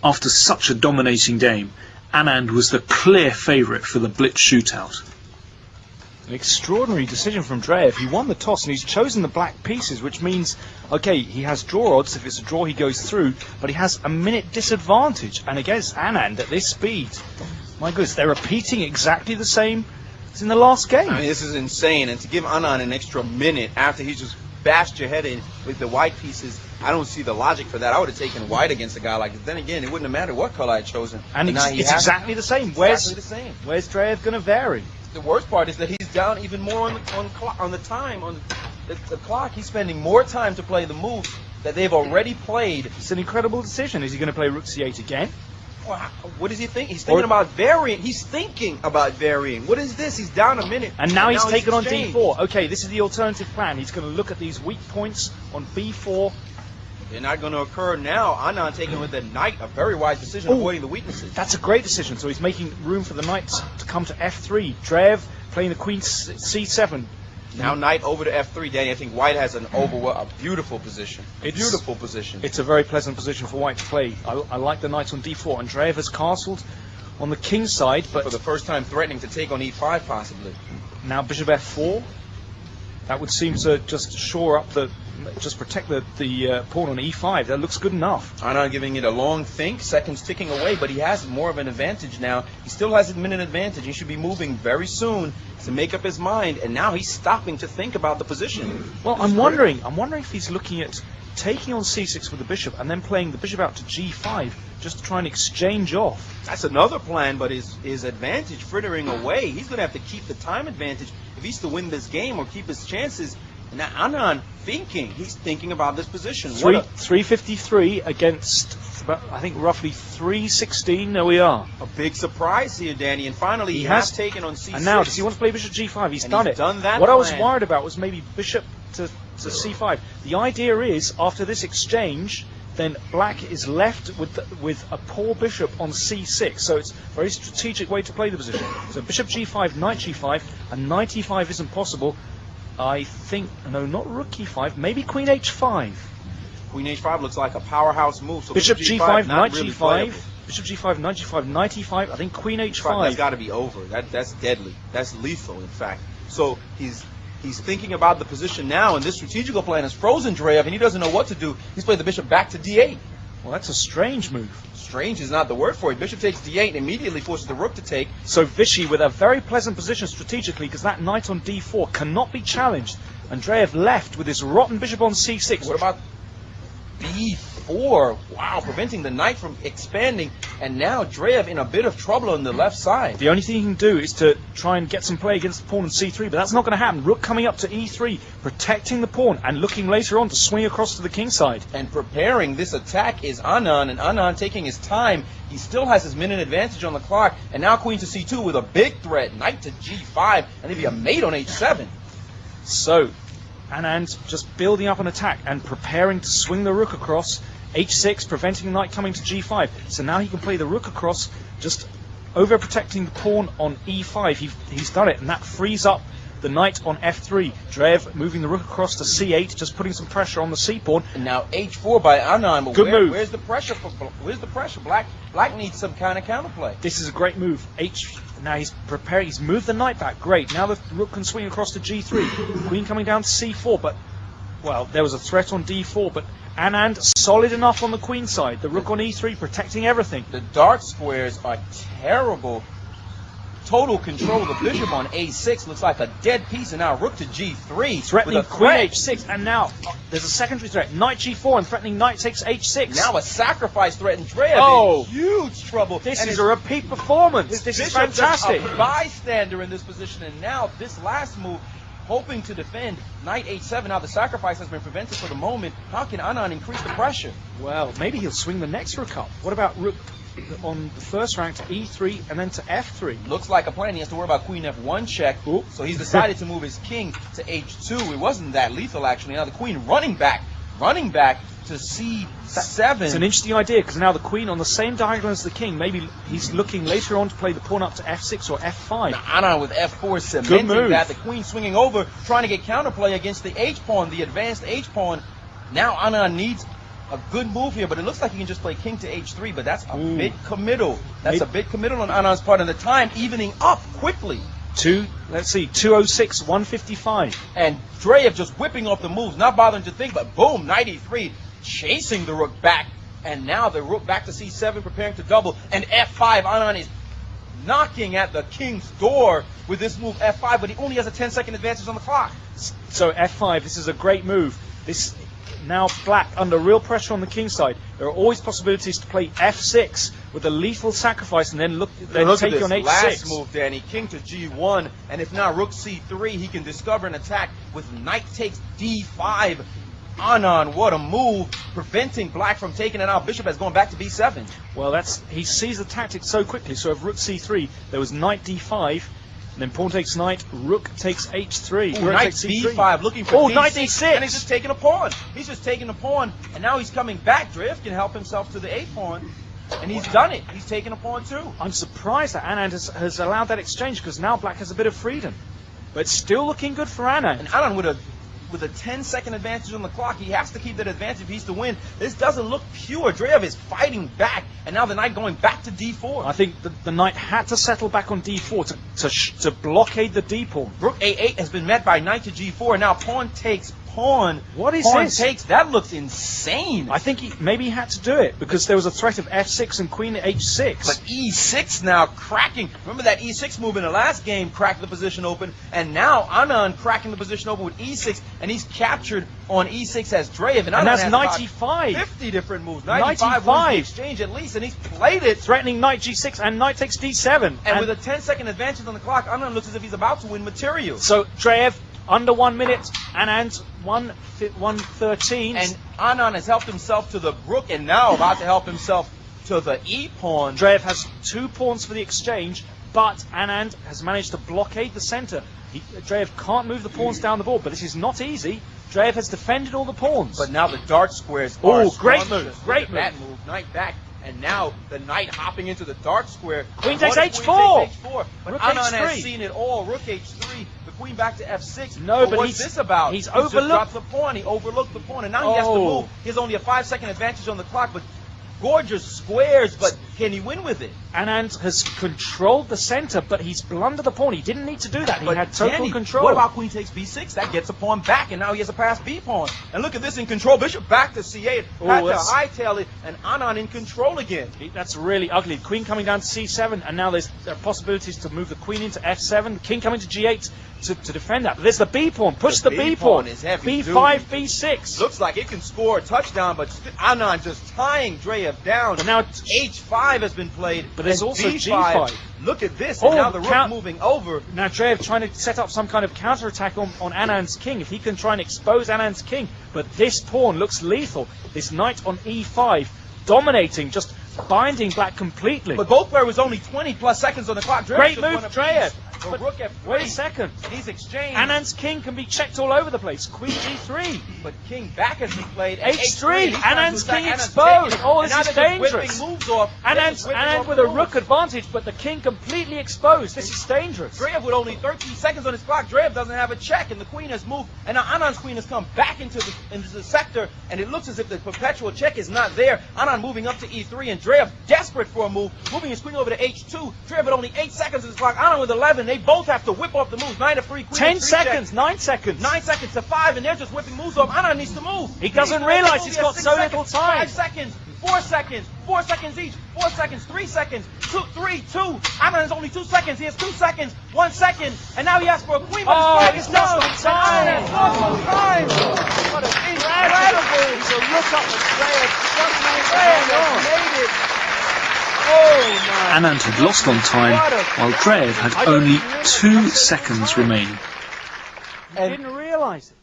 After such a dominating game, Anand was the clear favourite for the Blitz shootout. An extraordinary decision from Andreev. He won the toss and he's chosen the black pieces, which means, okay, he has draw odds. If it's a draw, he goes through, but he has a minute disadvantage. And against Anand at this speed, my goodness, they're repeating exactly the same as in the last game. I mean, this is insane. And to give Anand an extra minute after he just bashed your head in with the white pieces, I don't see the logic for that. I would have taken white against a guy like this. Then again, it wouldn't have mattered what color I had chosen. And it's exactly the same. Where's Andreev going to vary? The worst part is that he's down even more on the time, on the clock. He's spending more time to play the moves that they've already played. It's an incredible decision. Is he going to play Rook C8 again? Well, what does he think? He's thinking about varying. He's thinking about varying. What is this? He's down a minute. And now he's taken on D4. Okay, this is the alternative plan. He's going to look at these weak points on B4. They're not going to occur now. Anand taking with the knight, a very wise decision, avoiding the weaknesses. That's a great decision. So he's making room for the knight to come to F3. Andreev playing the queen C7. Now knight over to F3, Danny. I think white has a beautiful position. Beautiful position. It's a very pleasant position for white to play. I like the knight on D4. Andreev has castled on the king side, but for the first time threatening to take on E5 possibly. Now bishop F4. That would seem to just shore up just protect the pawn on E5. That looks good enough. Anand giving it a long think, seconds ticking away, but he has more of an advantage now. He still has a minute advantage. He should be moving very soon to make up his mind, and now he's stopping to think about the position. Well, I'm wondering if he's looking at taking on C6 with the bishop and then playing the bishop out to G5 just to try and exchange off. That's another plan, but his advantage frittering away. He's going to have to keep the time advantage if he's to win this game or keep his chances. And now Anand he's thinking about this position. 353 against, I think, roughly 316. There we are. A big surprise here, Danny. And finally, he has taken on C6. And now, does he want to play bishop G5? He's done it. That what I was worried about was maybe bishop to C5. The idea is, after this exchange, then black is left with a poor bishop on C6. So it's a very strategic way to play the position. So bishop G5, knight G5, and knight E5 isn't possible. I think, no, not rook E5, maybe queen H5. Queen H5 looks like a powerhouse move. So bishop G5, knight G5, bishop G5, knight G5, knight E5, I think queen H5. That's got to be over. That's deadly. That's lethal, in fact. So he's thinking about the position now, and this strategical plan has frozen Andreev, and he doesn't know what to do. He's played the bishop back to D8. Well, that's a strange move. Strange is not the word for it. Bishop takes D8 and immediately forces the rook to take. So Vichy with a very pleasant position strategically, because that knight on D4 cannot be challenged. Andreev left with his rotten bishop on C6. What about B4? Wow, preventing the knight from expanding. And now Andreev in a bit of trouble on the left side. The only thing he can do is to try and get some play against the pawn on C3, but that's not going to happen. Rook coming up to E3, protecting the pawn, and looking later on to swing across to the king side. And preparing this attack is Anand, and Anand taking his time. He still has his minute advantage on the clock, and now queen to C2 with a big threat, knight to G5, and maybe a mate on H7. So Anand just building up an attack and preparing to swing the rook across. H6, preventing the knight coming to G5. So now he can play the rook across, just overprotecting the pawn on E5. He's done it, and that frees up the knight on F3. Andreev moving the rook across to C8, just putting some pressure on the C pawn. And now H4 by Anand. But good move. Where's the pressure? Where's the pressure? Black needs some kind of counterplay. This is a great move. Now he's preparing. He's moved the knight back. Great. Now the rook can swing across to G3. Queen coming down to C4, but well, there was a threat on D4, but Anand solid enough on the queen side. The rook on E3 protecting everything. The dark squares are terrible. Total control. The bishop on A6 looks like a dead piece, and now rook to G3. Threatening queen H6, and now there's a secondary threat. Knight G4 and threatening knight takes H6. Now a sacrifice threat, and Andreev in huge trouble. This is a repeat performance. This is fantastic. A bystander in this position, and now this last move, hoping to defend knight H7. Now the sacrifice has been prevented for the moment. How can Anand increase the pressure? Well, maybe he'll swing the next rook up. What about rook on the first rank to E3 and then to F3? Looks like a plan. He has to worry about queen F1 check. Ooh. So he's decided to move his king to H2. It wasn't that lethal, actually. Now the queen running back to C7. It's an interesting idea, because now the queen on the same diagonal as the king. Maybe he's looking later on to play the pawn up to F6 or F5. Now Anand with F4 cementing that. The queen swinging over, trying to get counterplay against the H pawn, the advanced H pawn. Now Anand needs a good move here, but it looks like he can just play king to h3, but that's a bit committal. That's a bit committal on Anand's part, and the time evening up quickly. Let's see, 206, 155. And Andreev just whipping off the moves, not bothering to think, but boom, knight e3, chasing the rook back, and now the rook back to c7, preparing to double, and f5, Anand is knocking at the king's door with this move f5, but he only has a 10-second advantage on the clock. So f5, this is a great move. This now black under real pressure on the king side. There are always possibilities to play f6 with a lethal sacrifice and then take on h6. Last move, Danny, king to g1, and if now rook c3, he can discover an attack with knight takes d5. Anand, what a move, preventing black from taking it out. Bishop has gone back to b7. Well, he sees the tactics so quickly. So if rook c3, there was knight d5, and then pawn takes knight, rook takes h3. Ooh, knight b5, looking for d6, knight d6. and he's just taking a pawn. He's just taking a pawn, and now he's coming back. Andreev can help himself to the a-pawn, and he's done it. He's taken a pawn too. I'm surprised that Anand has allowed that exchange, because now black has a bit of freedom. But still looking good for Anand. And Anand with a 10-second advantage on the clock, he has to keep that advantage if he's to win. This doesn't look pure. Andreev is fighting back, and now the knight going back to d4. I think the knight had to settle back on d4 to blockade the d pawn. Rook a8 has been met by knight to g4, and now pawn takes pawn. What is pawn this? Takes. That looks insane. I think maybe he had to do it because there was a threat of f6 and queen h6. But e6 now cracking. Remember that e6 move in the last game cracked the position open, and now Anand cracking the position open with e6, and he's captured on e6 as Andreev. And that's knight e5. 50 different moves. Knight e5 exchange at least, and he's played it. Threatening knight g6 and knight takes d7. And with a 10-second advantage on the clock, Anand looks as if he's about to win material. So Andreev under 1 minute, Anand 1:13. And Anand has helped himself to the rook, and now about to help himself to the e-pawn. Andreev has 2 pawns for the exchange, but Anand has managed to blockade the center. Andreev can't move the pawns down the board, but this is not easy. Andreev has defended all the pawns. But now the dark squares are great move, great move. That move, knight back. And now the knight hopping into the dark square. Queen takes h4. Queen takes h4. But Rook Anand h3. has seen it all. Rook h3. The queen back to f6. No, but what's this about? He's just overlooked dropped the pawn. He overlooked the pawn, and now he has to move. He has only a 5-second advantage on the clock, but gorgeous squares. But can he win with it? Anand has controlled the center, but he's blundered the pawn. He didn't need to do that. He had total Danny, control. What about queen takes b6? That gets a pawn back, and now he has a passed b pawn. And look at this in control. Bishop back to c8. Had to hightail it, and Anand in control again. That's really ugly. Queen coming down to c7, and now there are possibilities to move the queen into f7. The king coming to g8 to defend that. But there's the b pawn. Push the b pawn. Is heavy b5, duty. b6. Looks like it can score a touchdown, but Anand just tying Andreev down. But now h5 has been played. But there's also d5. Look at this. And now the rook moving over. Now Andreev trying to set up some kind of counterattack on Anand's king. If he can try and expose Anand's king. But this pawn looks lethal. This knight on e5 dominating, just binding black completely. But both players was only 20+ seconds on the clock. Great move, Andreev. But rook f3. Wait a second. He's exchanged. Anand's king can be checked all over the place. Queen g3. But king back has been played. h3. Anand's king exposed. Oh, this is dangerous. Moves off. Anand with a rook advantage, but the king completely exposed. This is dangerous. Andreev with only 13 seconds on his clock. Andreev doesn't have a check, and the queen has moved. And now Anand's queen has come back into the sector, and it looks as if the perpetual check is not there. Anand moving up to e3, and Andreev desperate for a move, moving his queen over to h2. Andreev with only 8 seconds on his clock. Anand with 11. They both have to whip off the moves. Knight of 3, queen 10 of 3 seconds, check. 9 seconds. 9 seconds to 5, and they're just whipping moves off. Anand needs to move. He doesn't realize he's got so little time. 5 seconds, 4 seconds, 4 seconds each, 4 seconds, 3 seconds, 2, 3, 2. Anand has only 2 seconds. He has 2 seconds, 1 second, and now he asks for a queen, but his flag is down. Time. Time. What an incredible. He's a look up with Made it. Oh, my. Anand had lost on time, while Andreev had only 2 seconds remaining. He didn't realize it.